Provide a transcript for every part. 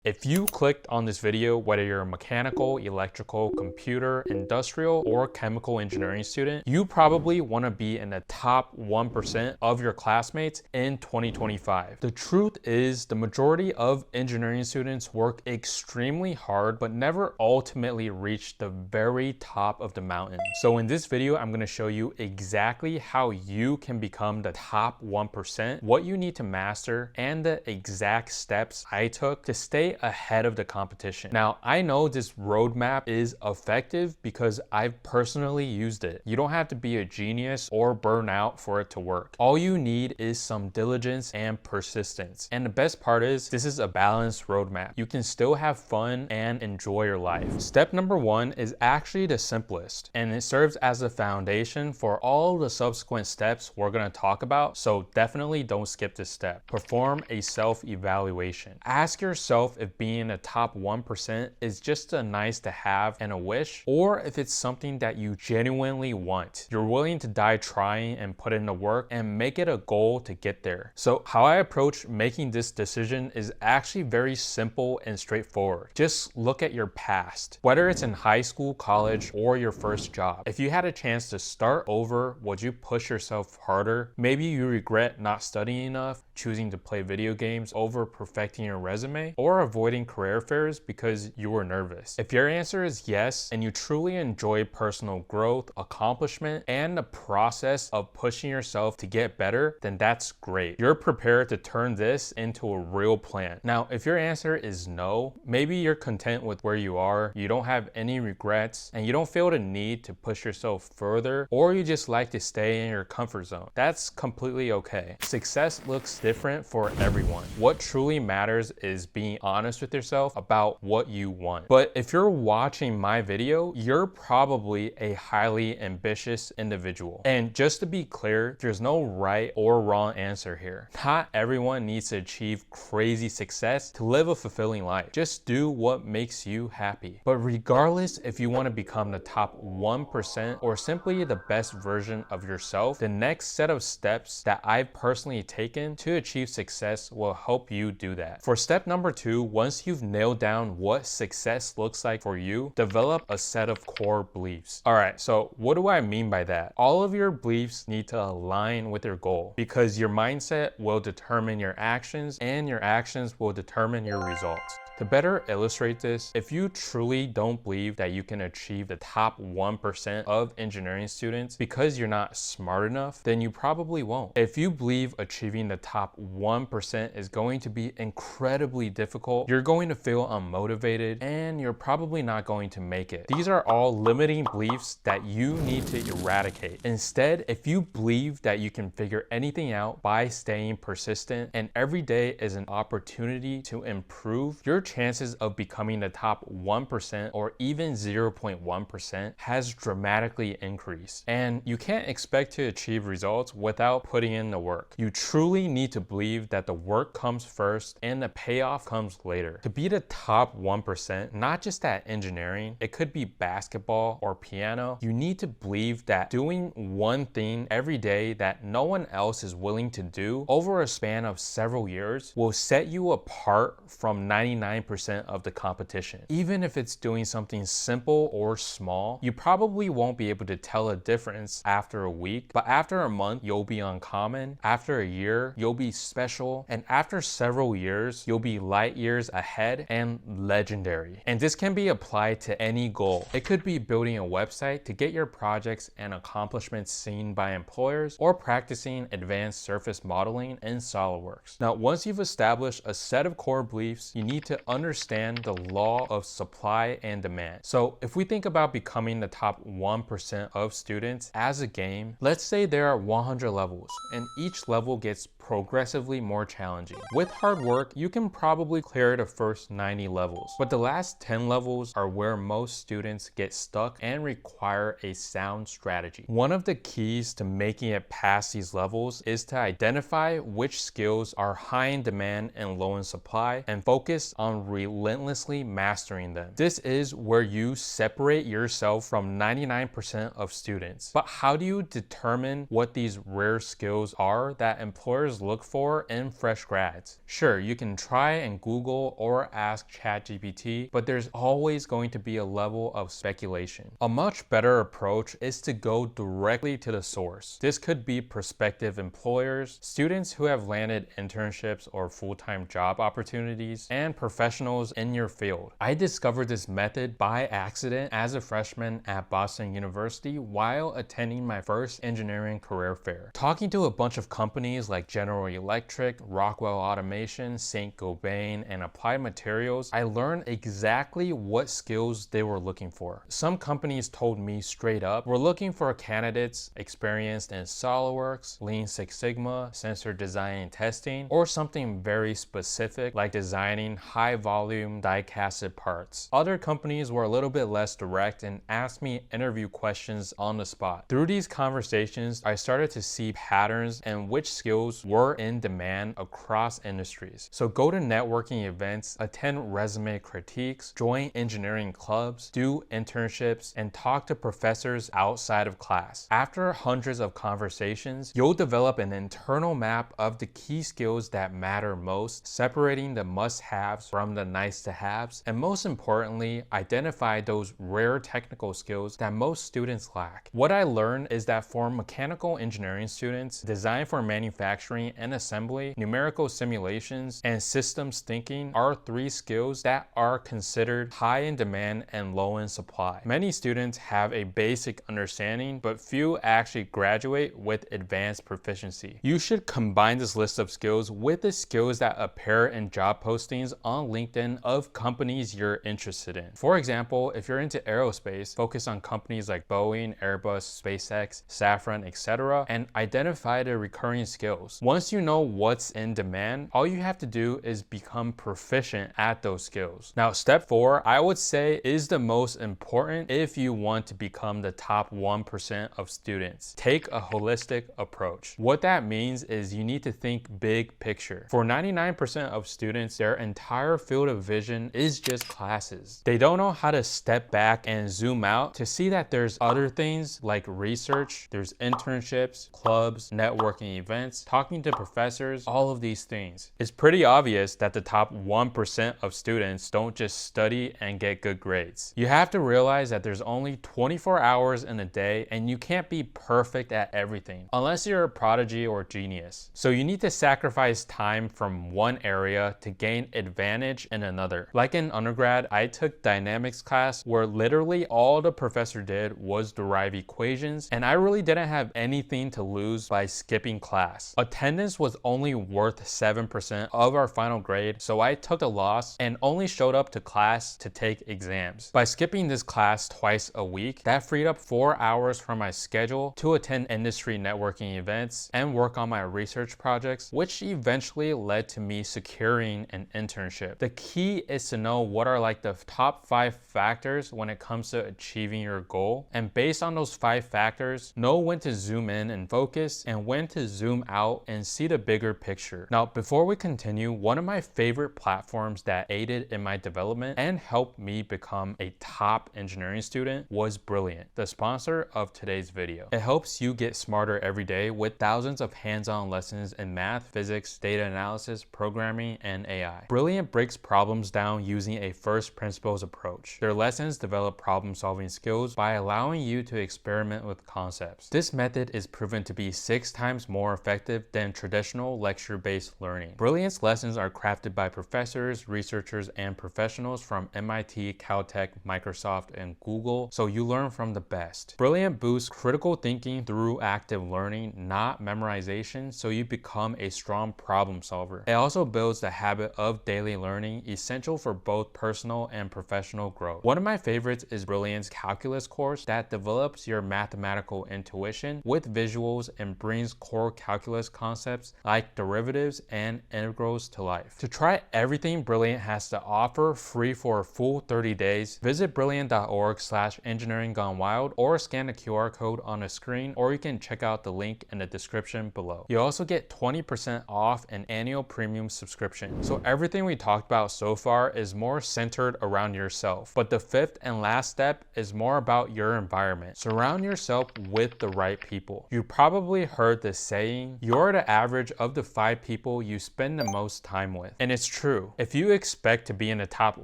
If you clicked on this video, whether you're a mechanical, electrical, computer, industrial, or chemical engineering student, you probably want to be in the top 1% of your classmates in 2025. The truth is, the majority of engineering students work extremely hard, but never ultimately reach the very top of the mountain. So in this video, I'm going to show you exactly how you can become the top 1%, what you need to master, and the exact steps I took to stay ahead of the competition. Now, I know this roadmap is effective because I've personally used it. You don't have to be a genius or burn out for it to work. All you need is some diligence and persistence. And the best part is, this is a balanced roadmap. You can still have fun and enjoy your life. Step number 1 is actually the simplest, and it serves as a foundation for all the subsequent steps we're going to talk about. So definitely don't skip this step. Perform a self-evaluation. Ask yourself if being a top 1% is just a nice to have and a wish, or if it's something that you genuinely want. You're willing to die trying and put in the work and make it a goal to get there. So how I approach making this decision is actually very simple and straightforward. Just look at your past, whether it's in high school, college, or your first job. If you had a chance to start over, would you push yourself harder? Maybe you regret not studying enough, choosing to play video games over perfecting your resume, or avoiding career fairs because you were nervous. If your answer is yes, and you truly enjoy personal growth, accomplishment, and the process of pushing yourself to get better, then that's great. You're prepared to turn this into a real plan. Now, if your answer is no, maybe you're content with where you are, you don't have any regrets, and you don't feel the need to push yourself further, or you just like to stay in your comfort zone. That's completely okay. Success looks different for everyone. What truly matters is being honest with yourself about what you want. But if you're watching my video, you're probably a highly ambitious individual. And just to be clear, there's no right or wrong answer here. Not everyone needs to achieve crazy success to live a fulfilling life. Just do what makes you happy. But regardless if you want to become the top 1% or simply the best version of yourself, the next set of steps that I've personally taken to achieve success will help you do that. For step number 2, once you've nailed down what success looks like for you, develop a set of core beliefs. All right, so what do I mean by that? All of your beliefs need to align with your goal, because your mindset will determine your actions, and your actions will determine your results. To better illustrate this, if you truly don't believe that you can achieve the top 1% of engineering students because you're not smart enough, then you probably won't. If you believe achieving the top 1% is going to be incredibly difficult, you're going to feel unmotivated, and you're probably not going to make it. These are all limiting beliefs that you need to eradicate. Instead, if you believe that you can figure anything out by staying persistent, and every day is an opportunity to improve, your chances of becoming the top 1% or even 0.1% has dramatically increased. And you can't expect to achieve results without putting in the work. You truly need to believe that the work comes first and the payoff comes later. To be the top 1%, not just at engineering, it could be basketball or piano, you need to believe that doing one thing every day that no one else is willing to do over a span of several years will set you apart from 99% of the competition. Even if it's doing something simple or small, you probably won't be able to tell a difference after a week, but after a month, you'll be uncommon. After a year, you'll be special. And after several years, you'll be light years ahead and legendary. And this can be applied to any goal. It could be building a website to get your projects and accomplishments seen by employers, or practicing advanced surface modeling in SOLIDWORKS. Now, once you've established a set of core beliefs, you need to understand the law of supply and demand. So if we think about becoming the top 1% of students as a game, let's say there are 100 levels, and each level gets progressively more challenging. With hard work, you can probably clear the first 90 levels, but the last 10 levels are where most students get stuck and require a sound strategy. One of the keys to making it past these levels is to identify which skills are high in demand and low in supply, and focus on relentlessly mastering them. This is where you separate yourself from 99% of students. But how do you determine what these rare skills are that employers professors look for in fresh grads. Sure, you can try and Google or ask ChatGPT, but there's always going to be a level of speculation. A much better approach is to go directly to the source. This could be prospective employers, students who have landed internships or full-time job opportunities, and professionals in your field. I discovered this method by accident as a freshman at Boston University while attending my first engineering career fair. Talking to a bunch of companies like General Electric, Rockwell Automation, Saint-Gobain, and Applied Materials, I learned exactly what skills they were looking for. Some companies told me straight up, we're looking for candidates experienced in SolidWorks, Lean Six Sigma, sensor design and testing, or something very specific like designing high volume die-casted parts. Other companies were a little bit less direct and asked me interview questions on the spot. Through these conversations, I started to see patterns and which skills were in demand across industries. So go to networking events, attend resume critiques, join engineering clubs, do internships, and talk to professors outside of class. After hundreds of conversations, you'll develop an internal map of the key skills that matter most, separating the must-haves from the nice-to-haves, and most importantly, identify those rare technical skills that most students lack. What I learned is that for mechanical engineering students, design for manufacturing and assembly, numerical simulations, and systems thinking are 3 skills that are considered high in demand and low in supply. Many students have a basic understanding, but few actually graduate with advanced proficiency. You should combine this list of skills with the skills that appear in job postings on LinkedIn of companies you're interested in. For example, if you're into aerospace, focus on companies like Boeing, Airbus, SpaceX, Safran, etc., and identify the recurring skills. Once you know what's in demand, all you have to do is become proficient at those skills. Now, step 4, I would say, is the most important if you want to become the top 1% of students. Take a holistic approach. What that means is you need to think big picture. For 99% of students, their entire field of vision is just classes. They don't know how to step back and zoom out to see that there's other things like research, there's internships, clubs, networking events, talking to professors, all of these things. It's pretty obvious that the top 1% of students don't just study and get good grades. You have to realize that there's only 24 hours in a day and you can't be perfect at everything unless you're a prodigy or genius. So you need to sacrifice time from one area to gain advantage in another. Like in undergrad, I took dynamics class where literally all the professor did was derive equations, and I really didn't have anything to lose by skipping class. Attendance was only worth 7% of our final grade, so I took the loss and only showed up to class to take exams. By skipping this class twice a week, that freed up 4 hours from my schedule to attend industry networking events and work on my research projects, which eventually led to me securing an internship. The key is to know what are like the top 5 factors when it comes to achieving your goal, and based on those 5 factors, know when to zoom in and focus and when to zoom out and see the bigger picture. Now, before we continue, one of my favorite platforms that aided in my development and helped me become a top engineering student was Brilliant, the sponsor of today's video. It helps you get smarter every day with thousands of hands-on lessons in math, physics, data analysis, programming, and AI. Brilliant breaks problems down using a first principles approach. Their lessons develop problem-solving skills by allowing you to experiment with concepts. This method is proven to be 6 times more effective than traditional lecture-based learning. Brilliant's lessons are crafted by professors, researchers, and professionals from MIT, Caltech, Microsoft, and Google, so you learn from the best. Brilliant boosts critical thinking through active learning, not memorization, so you become a strong problem solver. It also builds the habit of daily learning, essential for both personal and professional growth. One of my favorites is Brilliant's calculus course that develops your mathematical intuition with visuals and brings core calculus concepts like derivatives and integrals to life. To try everything Brilliant has to offer free for a full 30 days, visit brilliant.org/engineeringgonewild or scan the QR code on the screen, or you can check out the link in the description below. You also get 20% off an annual premium subscription. So everything we talked about so far is more centered around yourself, but the 5th and last step is more about your environment. Surround yourself with the right people. You probably heard the saying, you're the the average of the 5 people you spend the most time with. And it's true. If you expect to be in the top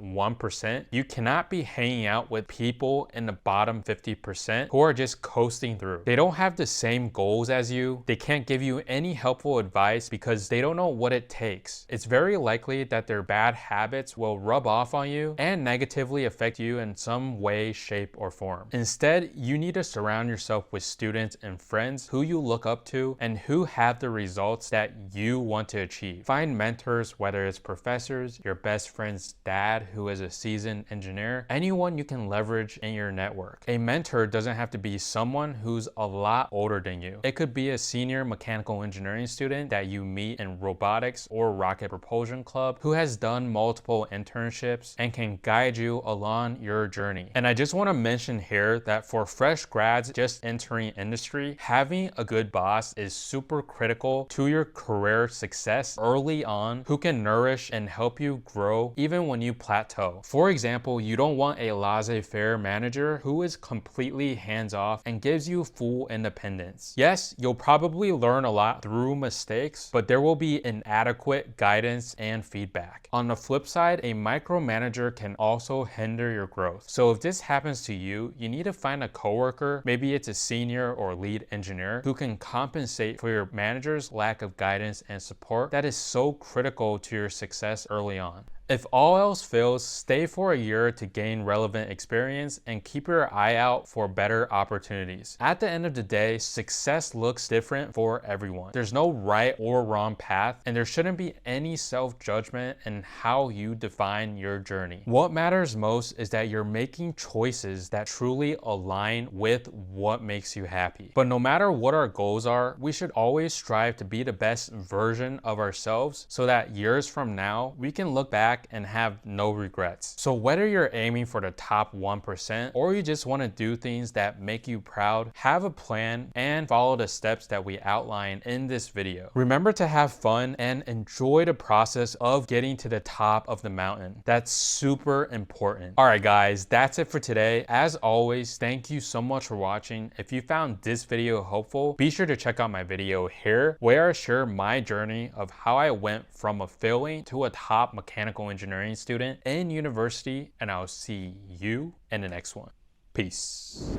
1%, you cannot be hanging out with people in the bottom 50% who are just coasting through. They don't have the same goals as you. They can't give you any helpful advice because they don't know what it takes. It's very likely that their bad habits will rub off on you and negatively affect you in some way, shape, or form. Instead, you need to surround yourself with students and friends who you look up to and who have the results that you want to achieve. Find mentors, whether it's professors, your best friend's dad who is a seasoned engineer, anyone you can leverage in your network. A mentor doesn't have to be someone who's a lot older than you. It could be a senior mechanical engineering student that you meet in robotics or rocket propulsion club who has done multiple internships and can guide you along your journey. And I just want to mention here that for fresh grads just entering industry, having a good boss is super critical to your career success early on, who can nourish and help you grow even when you plateau. For example, you don't want a laissez-faire manager who is completely hands-off and gives you full independence. Yes, you'll probably learn a lot through mistakes, but there will be inadequate guidance and feedback. On the flip side, a micromanager can also hinder your growth. So if this happens to you, you need to find a coworker, maybe it's a senior or lead engineer, who can compensate for your manager's lack of guidance and support that is so critical to your success early on. If all else fails, stay for a year to gain relevant experience and keep your eye out for better opportunities. At the end of the day, success looks different for everyone. There's no right or wrong path, and there shouldn't be any self-judgment in how you define your journey. What matters most is that you're making choices that truly align with what makes you happy. But no matter what our goals are, we should always strive to be the best version of ourselves so that years from now, we can look back and have no regrets. So whether you're aiming for the top 1% or you just want to do things that make you proud, have a plan and follow the steps that we outline in this video. Remember to have fun and enjoy the process of getting to the top of the mountain. That's super important. All right, guys, that's it for today. As always, thank you so much for watching. If you found this video helpful, be sure to check out my video here where I share my journey of how I went from a failing to a top mechanical engineering student in university, and I'll see you in the next one. Peace.